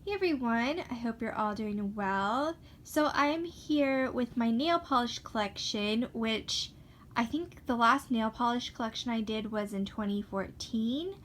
Hey everyone, I hope you're all doing well. So I'm here with my nail polish collection, which I think the last nail polish collection I did was in 2014.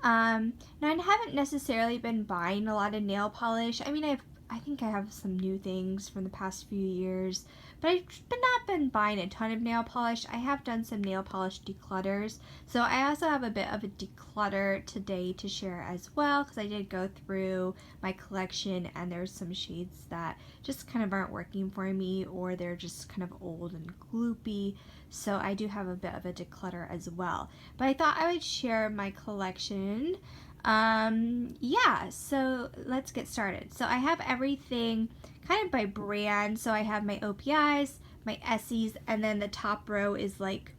Now I haven't necessarily been buying a lot of nail polish. I think I have some new things from the past few years, but I've not been buying a ton of nail polish. I have done some nail polish declutters, so I also have a bit of a declutter today to share as well, because I did go through my collection and there's some shades that just kind of aren't working for me, or they're just kind of old and gloopy. So I do have a bit of a declutter as well. But I thought I would share my collection. Yeah, so let's get started. So I have everything kind of by brand. So I have my OPIs, my Essies, and then the top row is like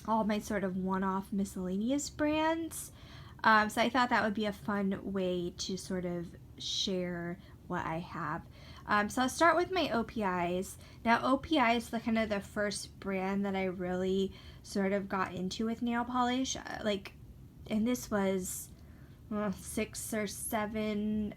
all my sort of one-off miscellaneous brands. So I thought that would be a fun way to sort of share what I have. So I'll start with my OPIs. Now OPI is the kind of the first brand that I really sort of got into with nail polish. And this was 6 or 7,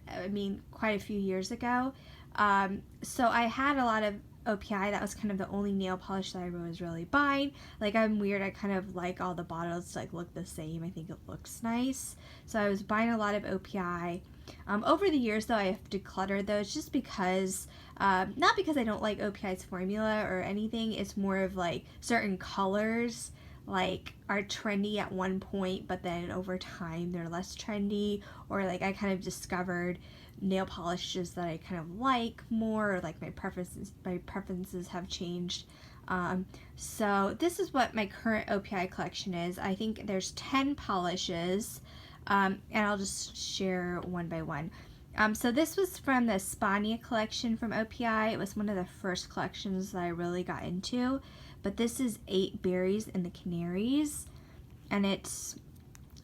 quite a few years ago. So I had a lot of OPI. That was kind of the only nail polish that I was really buying. Like, I'm weird, I kind of like all the bottles to like look the same. I think it looks nice. So I was buying a lot of OPI. Over the years though, I have decluttered those just because, not because I don't like OPI's formula or anything, it's more of like certain colors like are trendy at one point, but then over time they're less trendy, or like I kind of discovered nail polishes that I kind of like more, or like my preferences have changed. So this is what my current OPI collection is. I think there's 10 polishes, and I'll just share one by one. So this was from the Spania collection from OPI. It was one of the first collections that I really got into. But this is 8 Berries and the Canaries. And it's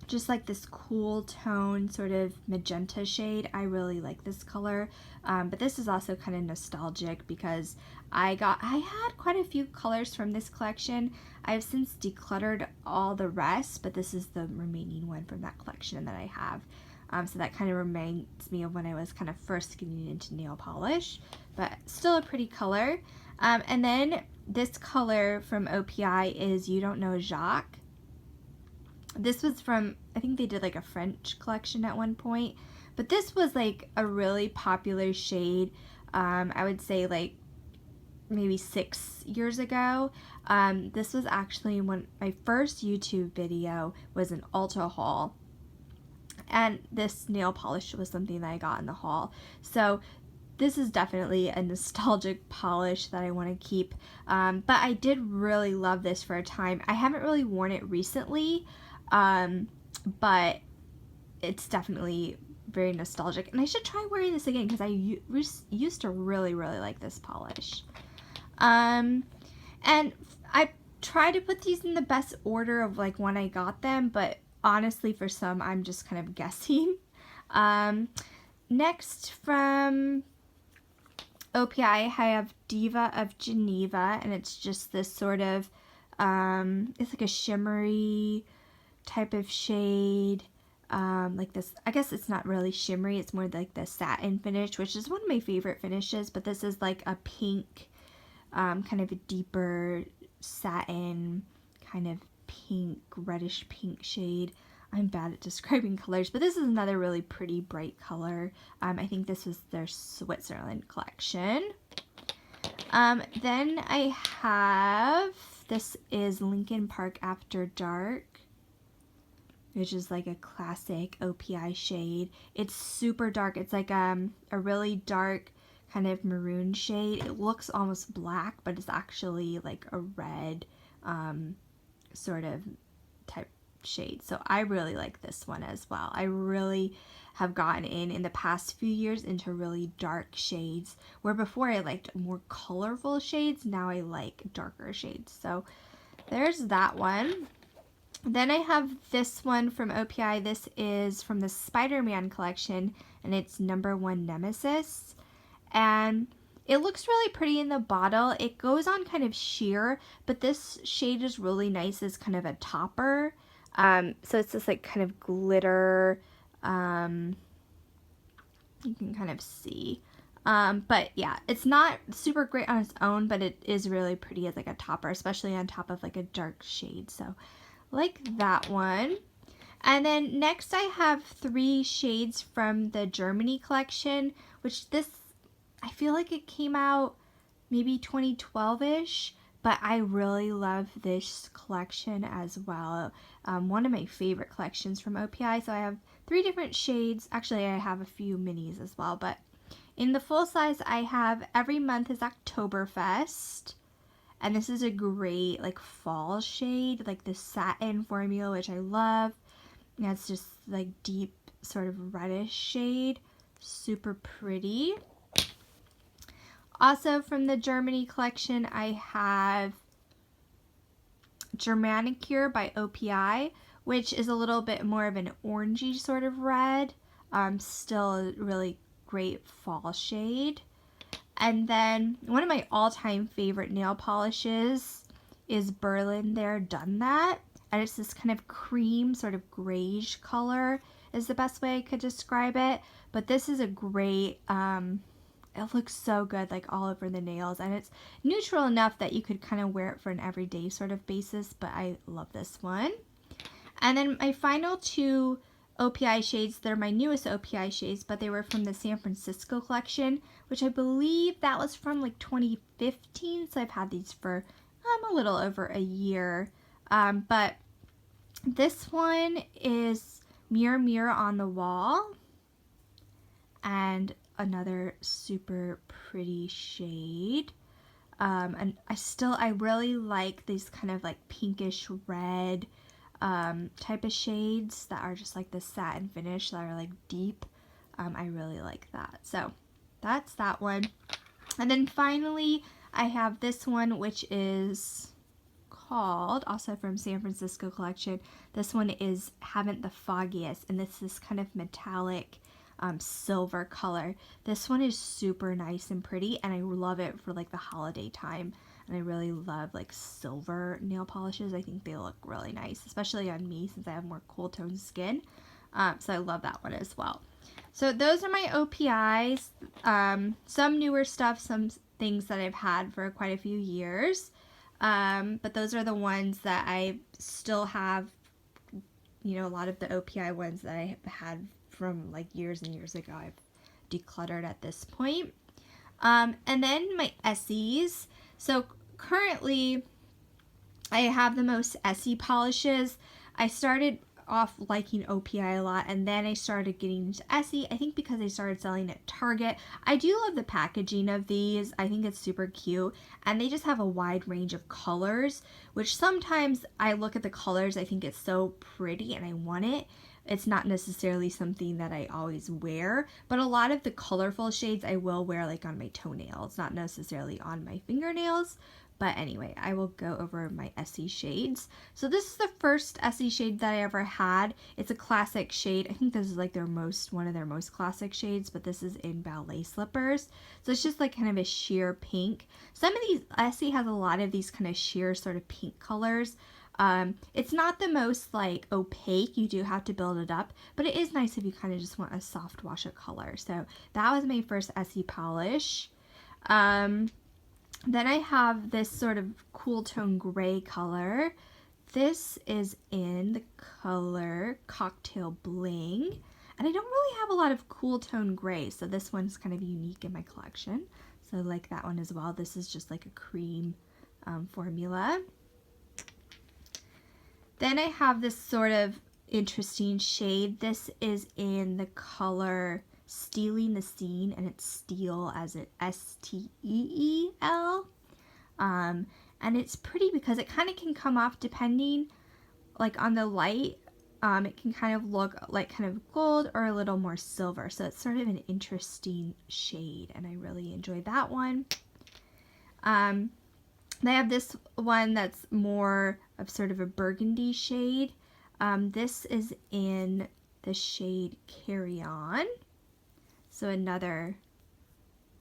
just like this cool tone, sort of magenta shade. I really like this color. But this is also kind of nostalgic because I had quite a few colors from this collection. I've since decluttered all the rest, but this is the remaining one from that collection that I have. So that kind of reminds me of when I was kind of first getting into nail polish, but still a pretty color. And then this color from OPI is You Don't Know Jacques. This was from, I think they did like a French collection at one point, but this was like a really popular shade. I would say like maybe 6 years ago. This was actually when my first YouTube video was an Ulta haul. And this nail polish was something that I got in the haul. So this is definitely a nostalgic polish that I want to keep. But I did really love this for a time. I haven't really worn it recently, but it's definitely very nostalgic. And I should try wearing this again because I used to really, really like this polish. And I try to put these in the best order of like when I got them, but honestly for some I'm just kind of guessing. Next from OPI I have Diva of Geneva, and it's just this sort of it's like a shimmery type of shade, like this. I guess it's not really shimmery, it's more like the satin finish, which is one of my favorite finishes, but this is like a pink, kind of a deeper satin, kind of pink, reddish pink shade. I'm bad at describing colors, but this is another really pretty bright color. I think this was their Switzerland collection. Then I have, this is Lincoln Park After Dark, which is like a classic OPI shade. It's super dark. It's like a really dark kind of maroon shade. It looks almost black, but it's actually like a red sort of type shade. So I really like this one as well. I really have gotten in the past few years into really dark shades, where before I liked more colorful shades, now I like darker shades. So there's that one. Then I have this one from OPI. This is from the Spider-Man collection, and it's number 1 Nemesis. And it looks really pretty in the bottle. It goes on kind of sheer, but this shade is really nice as kind of a topper. So it's this like kind of glitter You can kind of see. But yeah, it's not super great on its own, but it is really pretty as like a topper, especially on top of like a dark shade. So like that one. And then next I have 3 shades from the Germany collection, which this, I feel like it came out maybe 2012-ish, but I really love this collection as well. One of my favorite collections from OPI. So I have 3 different shades. Actually, I have a few minis as well, but in the full size, I have Every Month is Oktoberfest. And this is a great like fall shade, like the satin formula, which I love. Yeah, it's just like deep sort of reddish shade. Super pretty. Also from the Germany collection, I have Germanicure by OPI, which is a little bit more of an orangey sort of red. Still a really great fall shade. And then one of my all-time favorite nail polishes is Berlin There Done That. And it's this kind of cream, sort of grayish color is the best way I could describe it. But this is a great, it looks so good like all over the nails. And it's neutral enough that you could kind of wear it for an everyday sort of basis. But I love this one. And then my final 2 OPI shades, they're my newest OPI shades, but they were from the San Francisco collection, which I believe that was from like 2015. So I've had these for a little over a year. But this one is Mirror Mirror on the Wall, and another super pretty shade. And I really like these kind of like pinkish red type of shades that are just like the satin finish that are like deep. I really like that. So that's that one. And then finally I have this one, which is called, also from San Francisco collection. This one is Haven't the Foggiest, and this is kind of metallic silver color. This one is super nice and pretty, and I love it for like the holiday time. And I really love like silver nail polishes. I think they look really nice, especially on me since I have more cool toned skin. So I love that one as well. So those are my OPIs. Some newer stuff, some things that I've had for quite a few years. But those are the ones that I still have, you know, a lot of the OPI ones that I had from like years and years ago. I've decluttered at this point. And then my Essies. So currently I have the most Essie polishes. I started off liking OPI a lot, and then I started getting into Essie, I think because they started selling at Target. I do love the packaging of these. I think it's super cute, and they just have a wide range of colors, which sometimes I look at the colors, I think it's so pretty and I want it. It's not necessarily something that I always wear, but a lot of the colorful shades I will wear like on my toenails, not necessarily on my fingernails. But anyway, I will go over my Essie shades. So this is the first Essie shade that I ever had. It's a classic shade. I think this is like one of their most classic shades, but this is in Ballet Slippers. So it's just like kind of a sheer pink. Some of these, Essie has a lot of these kind of sheer sort of pink colors. It's not the most like opaque, you do have to build it up, but it is nice if you kind of just want a soft wash of color. So that was my first Essie polish. Then I have this sort of cool tone gray color. This is in the color Cocktail Bling. And I don't really have a lot of cool tone gray, so this one's kind of unique in my collection. So I like that one as well. This is just like a cream formula. Then I have this sort of interesting shade. This is in the color Stealing the Scene, and it's Steel as in S-T-E-E-L. And it's pretty because it kind of can come off depending like on the light. It can kind of look like kind of gold or a little more silver. So it's sort of an interesting shade, and I really enjoyed that one. They have this one that's more of sort of a burgundy shade. This is in the shade Carry On. So another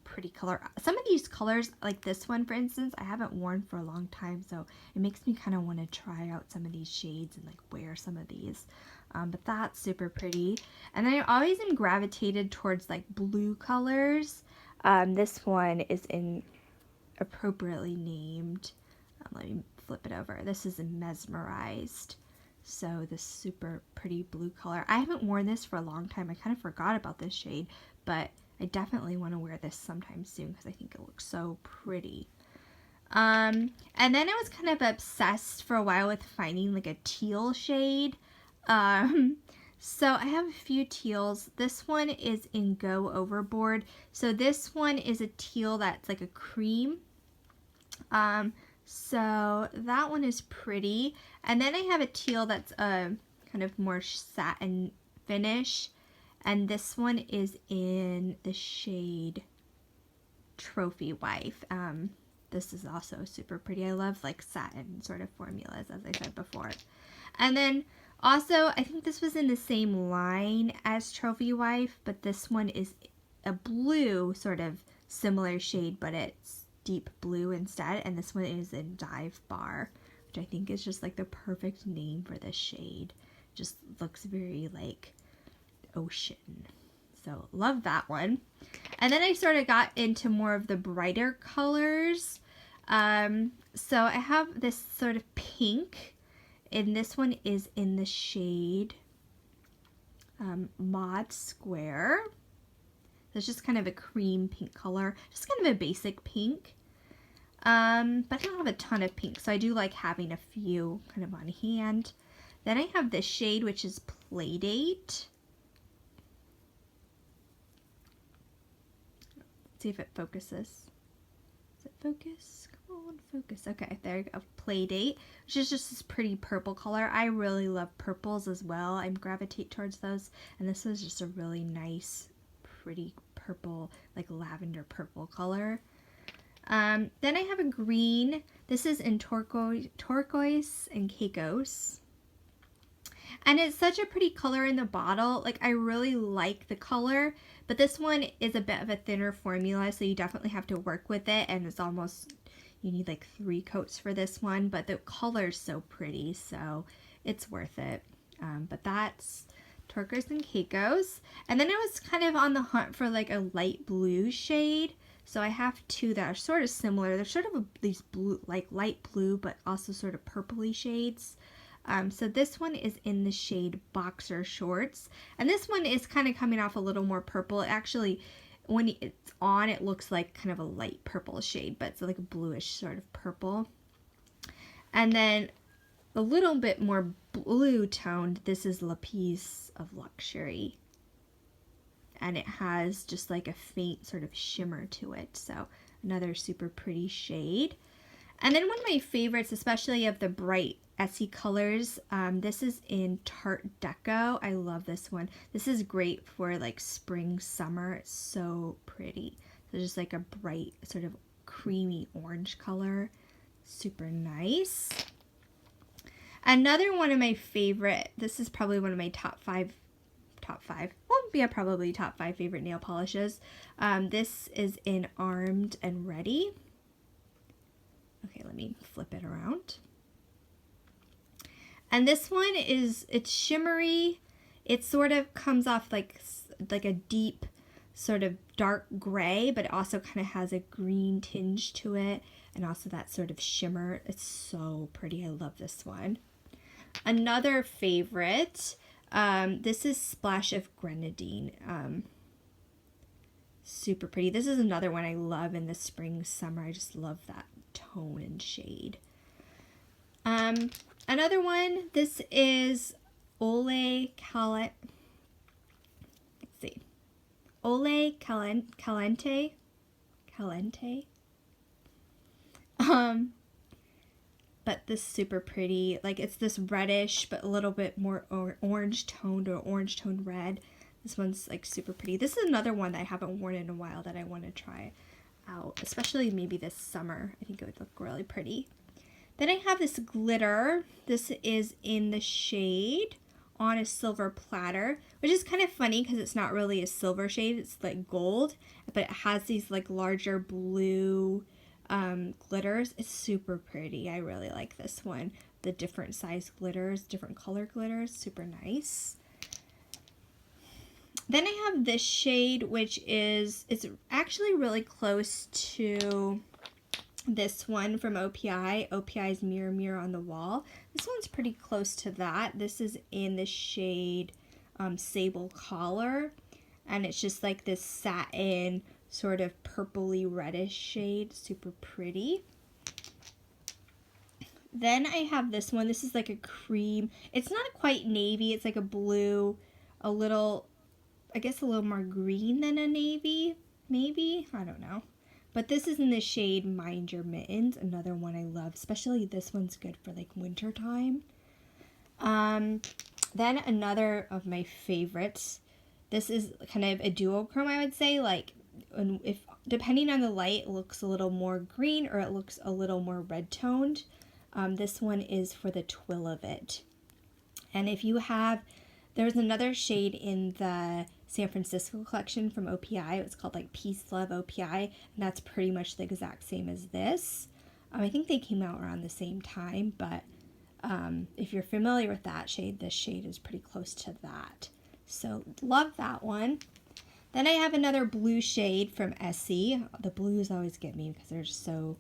pretty color. Some of these colors, like this one for instance, I haven't worn for a long time, so it makes me kind of want to try out some of these shades and like wear some of these. But that's super pretty. And then I always am gravitated towards like blue colors. This one is in appropriately named. Let me flip it over. This is in Mesmerized. So this super pretty blue color. I haven't worn this for a long time. I kind of forgot about this shade, but I definitely want to wear this sometime soon because I think it looks so pretty. And then I was kind of obsessed for a while with finding like a teal shade. So I have a few teals. This one is in Go Overboard. So this one is a teal that's like a cream. So that one is pretty. And then I have a teal that's a kind of more satin finish. And this one is in the shade Trophy Wife. This is also super pretty. I love like satin sort of formulas, as I said before. And then also, I think this was in the same line as Trophy Wife, but this one is a blue sort of similar shade, but it's deep blue instead. And this one is in Dive Bar, which I think is just like the perfect name for this shade. Just looks very like ocean. So love that one. And then I sort of got into more of the brighter colors. So I have this sort of pink, and this one is in the shade Mod Square. So it's just kind of a cream pink color, just kind of a basic pink. But I don't have a ton of pink, so I do like having a few kind of on hand. Then I have this shade, which is Playdate. See if it focuses. Does it focus? Come on, focus. Okay, there you go. Playdate, which is just this pretty purple color. I really love purples as well. I gravitate towards those. And this is just a really nice, pretty purple, like lavender purple color. Then I have a green. This is in turquoise and Caicos. And it's such a pretty color in the bottle. Like, I really like the color, but this one is a bit of a thinner formula, so you definitely have to work with it, and it's almost, you need like 3 coats for this one, but the color's so pretty, so it's worth it. But that's turquoise and Caicos. And then I was kind of on the hunt for like a light blue shade. So I have 2 that are sort of similar. They're sort of these blue, like light blue, but also sort of purpley shades. So this one is in the shade Boxer Shorts. And this one is kind of coming off a little more purple. Actually, when it's on, it looks like kind of a light purple shade, but it's like a bluish sort of purple. And then a little bit more blue toned, this is La Piece of Luxury. And it has just like a faint sort of shimmer to it. So another super pretty shade. And then one of my favorites, especially of the bright Essie colors, this is in Tarte Deco. I love this one. This is great for like spring, summer. It's so pretty. So just like a bright sort of creamy orange color. Super nice. Another one of my favorite, this is probably one of my top five, won't be probably top 5 favorite nail polishes. This is in Armed and Ready. Okay, let me flip it around. And this one is, it's shimmery. It sort of comes off like a deep sort of dark gray, but it also kind of has a green tinge to it. And also that sort of shimmer. It's so pretty. I love this one. Another favorite, this is Splash of Grenadine. Super pretty. This is another one I love in the spring, summer. I just love that tone and shade. Another one, this is Ole Calente. But this super pretty. Like, it's this reddish, but a little bit more orange toned or orange toned red. This one's like super pretty. This is another one that I haven't worn in a while that I want to try out, especially maybe this summer. I think it would look really pretty. Then I have this glitter. This is in the shade On a Silver Platter, which is kind of funny because it's not really a silver shade. It's like gold, but it has these like larger blue glitters. It's super pretty. I really like this one. the different size glitters, different color glitters. Super nice. Then I have this shade, which is, it's actually really close to this one from OPI. OPI's Mirror Mirror on the Wall. This one's pretty close to that. This is in the shade Sable Collar. And it's just like this satin sort of purpley reddish shade. Super pretty. Then I have this one. This is like a cream. It's not quite navy. It's like a blue, a little, I guess a little more green than a navy, maybe. I don't know. But this is in the shade Mind Your Mittens. Another one I love. Especially this one's good for like winter time. Then another of my favorites. This is kind of a duochrome, I would say. Like, if depending on the light, it looks a little more green or it looks a little more red toned. This one is for the Twill of It. And if you have, there's another shade in the San Francisco collection from OPI. It's called like Peace Love OPI, and that's pretty much the exact same as this. I think they came out around the same time, but if you're familiar with that shade, this shade is pretty close to that. So love that one. Then I have another blue shade from Essie. The blues always get me because they're so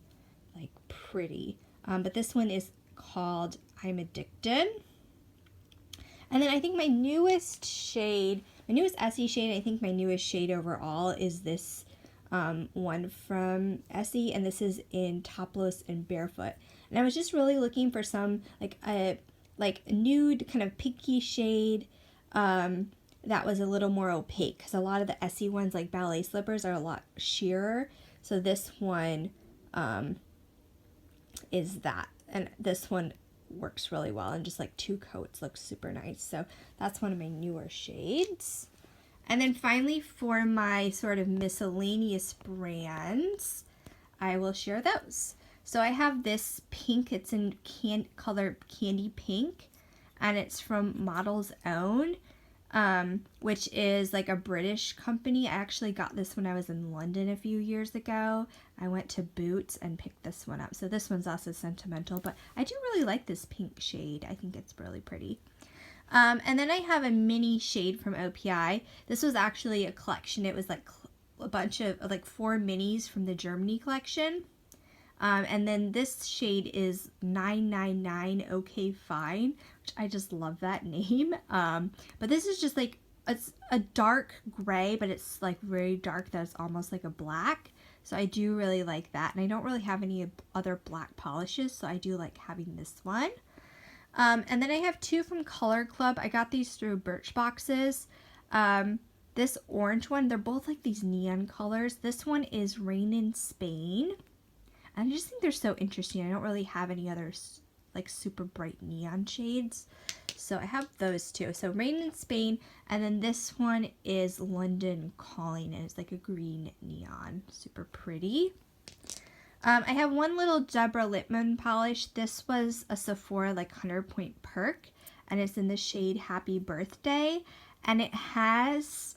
like pretty. But this one is called I'm Addicted. And then I think my newest shade, my newest Essie shade, I think my newest shade overall is this one from Essie, and this is in Topless and Barefoot. And I was just really looking for some like a nude kind of pinky shade that was a little more opaque, because a lot of the Essie ones like ballet slippers are a lot sheerer. So this one is that, and this one works really well, and just like two coats looks super nice. So that's one of my newer shades. And then finally, for my sort of miscellaneous brands, I will share those. So I have this pink, it's in color Candy Pink, and it's from Model's Own, which is like a British company. I actually got this when I was in London a few years ago. I went to Boots and picked this one up. So this one's also sentimental, but I do really like this pink shade. I think it's really pretty. And then I have a mini shade from OPI. This was actually a collection. It was like a bunch of like 4 minis from the Germany collection. And then this shade is 999 OK Fine, which I just love that name. But this is just like, it's a dark gray, but it's like very dark that's almost like a black. So I do really like that. And I don't really have any other black polishes, so I do like having this one. And then I have 2 from Color Club. I got these through Birchboxes. This orange one, they're both like these neon colors. This one is Rain in Spain. And I just think they're so interesting. I don't really have any other like super bright neon shades. So I have those 2. So Rain in Spain, and then this one is London Calling, and it's like a green neon. Super pretty. I have one little Deborah Lippmann polish. This was a Sephora like 100-point perk, and it's in the shade Happy Birthday, and it has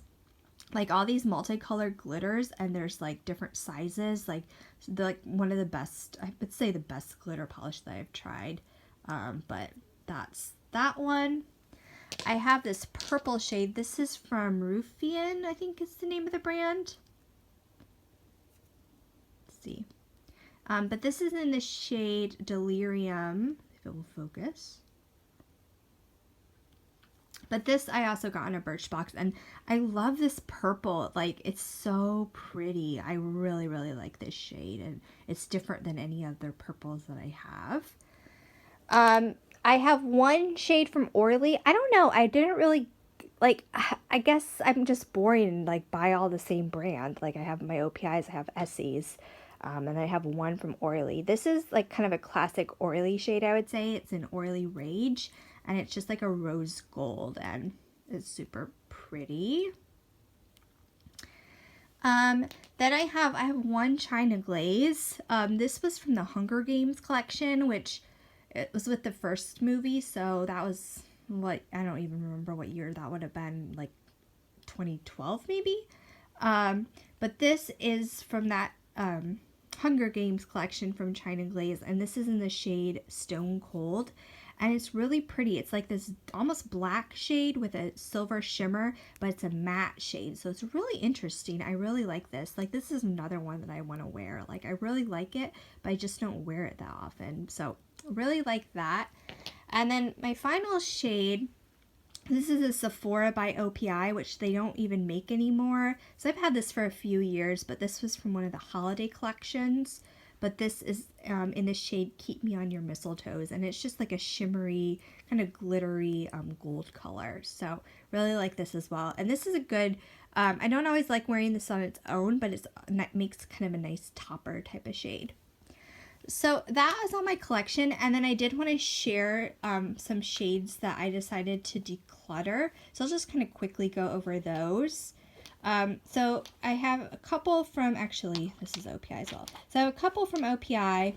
like all these multicolored glitters, and there's like different sizes. Like one of the best, I would say the best glitter polish that I've tried. But that's that one. I have this purple shade. This is from Rufian, I think is the name of the brand. Let's see. But this is in the shade Delirium, if it will focus. But this I also got in a Birchbox, and I love this purple. Like, it's so pretty. I really, really like this shade, and it's different than any other purples that I have. I have one shade from Orly. I don't know. I didn't really, like, I guess I'm just boring and, like, buy all the same brand. Like, I have my OPIs, I have Essie's, and I have one from Orly. This is, like, kind of a classic Orly shade, I would say. It's an Orly Rage, and it's just like a rose gold, and it's super pretty. Then I have one China Glaze. This was from the Hunger Games collection, which it was with the first movie, so that was what, I don't even remember what year that would have been, like 2012 maybe. But this is from that Hunger Games collection from China Glaze, and this is in the shade Stone Cold, and it's really pretty. It's like this almost black shade with a silver shimmer, but it's a matte shade, so it's really interesting. I really like this. Like, this is another one that I want to wear. Like, I really like it, but I just don't wear it that often, so really like that. And then my final shade, this is a Sephora by OPI, which they don't even make anymore. So I've had this for a few years, but this was from one of the holiday collections. But this is in the shade Keep Me On Your Mistletoes, and it's just like a shimmery, kind of glittery gold color. So really like this as well. And this is a good, I don't always like wearing this on its own, but it makes kind of a nice topper type of shade. So that is all my collection, and then I did want to share some shades that I decided to declutter. So I'll just kind of quickly go over those. So I have a couple from, actually, this is OPI as well. So I have a couple from OPI.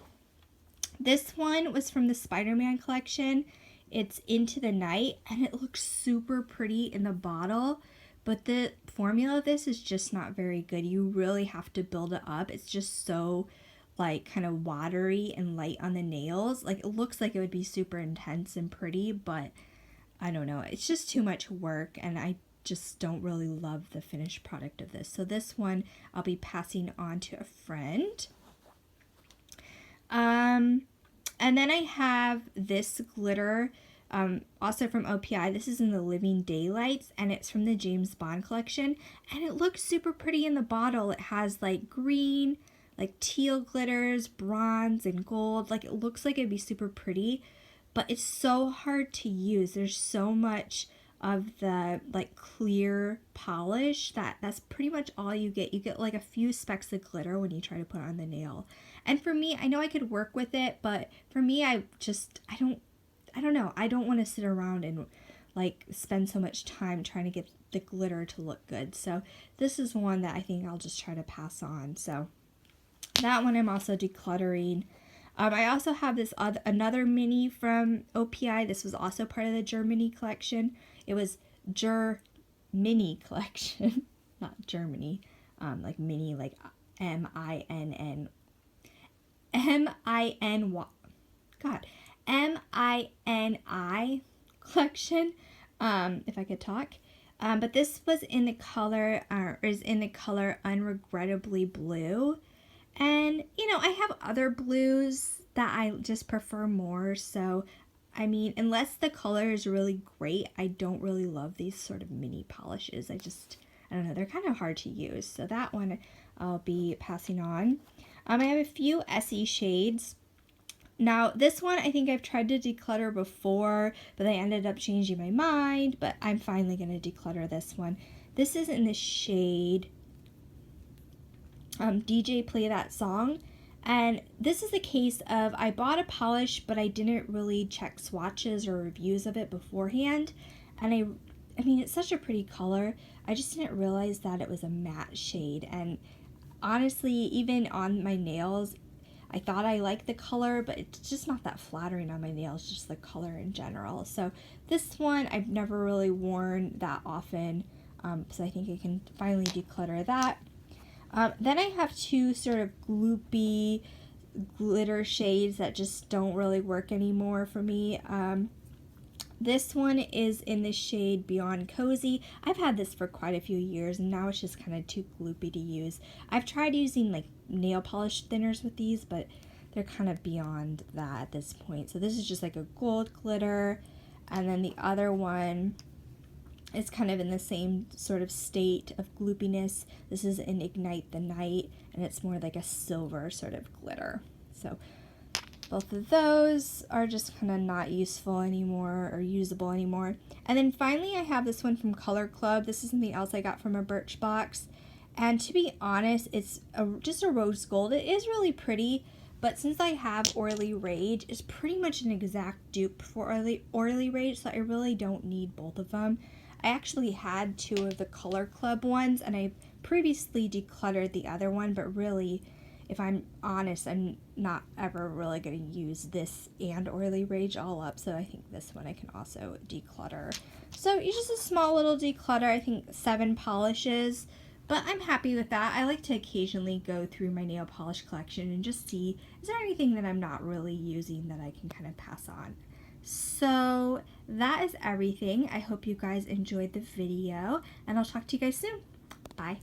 This one was from the Spider-Man collection. It's Into the Night, and it looks super pretty in the bottle, but the formula of this is just not very good. You really have to build it up. It's just so like kind of watery and light on the nails. Like, it looks like it would be super intense and pretty, but I don't know. It's just too much work, and I just don't really love the finished product of this. So this one I'll be passing on to a friend. And then I have this glitter, also from OPI. This is in the Living Daylights, and it's from the James Bond collection, and it looks super pretty in the bottle. It has like green, like teal glitters, bronze, and gold. Like, it looks like it'd be super pretty, but it's so hard to use. There's so much of the like clear polish that's pretty much all you get. You get like a few specks of glitter when you try to put on the nail. And for me, I know I could work with it, but for me, I don't know. I don't want to sit around and like spend so much time trying to get the glitter to look good. So this is one that I think I'll just try to pass on. So that one I'm also decluttering. I also have this another mini from OPI. This was also part of the Germany collection. It was Mini collection, not Germany. Like mini, like MINN. MINY. God. MINI collection. If I could talk. But this was in the color, Unregrettably Blue. And, you know, I have other blues that I just prefer more. So, I mean, unless the color is really great, I don't really love these sort of mini polishes. I don't know, they're kind of hard to use. So that one I'll be passing on. I have a few Essie shades. Now, this one I think I've tried to declutter before, but I ended up changing my mind. But I'm finally going to declutter this one. This is in the shade DJ Play That Song, and this is a case of I bought a polish, but I didn't really check swatches or reviews of it beforehand, and I mean, it's such a pretty color. I just didn't realize that it was a matte shade, and honestly, even on my nails, I thought I liked the color, but it's just not that flattering on my nails, just the color in general. So this one I've never really worn that often, so I think I can finally declutter that. Then I have two sort of gloopy glitter shades that just don't really work anymore for me. This one is in the shade Beyond Cozy. I've had this for quite a few years, and now it's just kind of too gloopy to use. I've tried using like nail polish thinners with these, but they're kind of beyond that at this point. So this is just like a gold glitter, and then the other one is kind of in the same sort of state of gloopiness. This is in Ignite the Night, and it's more like a silver sort of glitter. So both of those are just kind of not useful anymore or usable anymore. And then finally I have this one from Color Club. This is something else I got from a Birchbox. And to be honest, it's just a rose gold. It is really pretty, but since I have Oily Rage, it's pretty much an exact dupe for Oily Rage, so I really don't need both of them. I actually had two of the Color Club ones, and I previously decluttered the other one, but really, if I'm honest, I'm not ever really going to use this and Oily Rage all up, so I think this one I can also declutter. So it's just a small little declutter, I think 7 polishes, But I'm happy with that. I like to occasionally go through my nail polish collection and just see, is there anything that I'm not really using that I can kind of pass on? So that is everything. I hope you guys enjoyed the video, and I'll talk to you guys soon. Bye.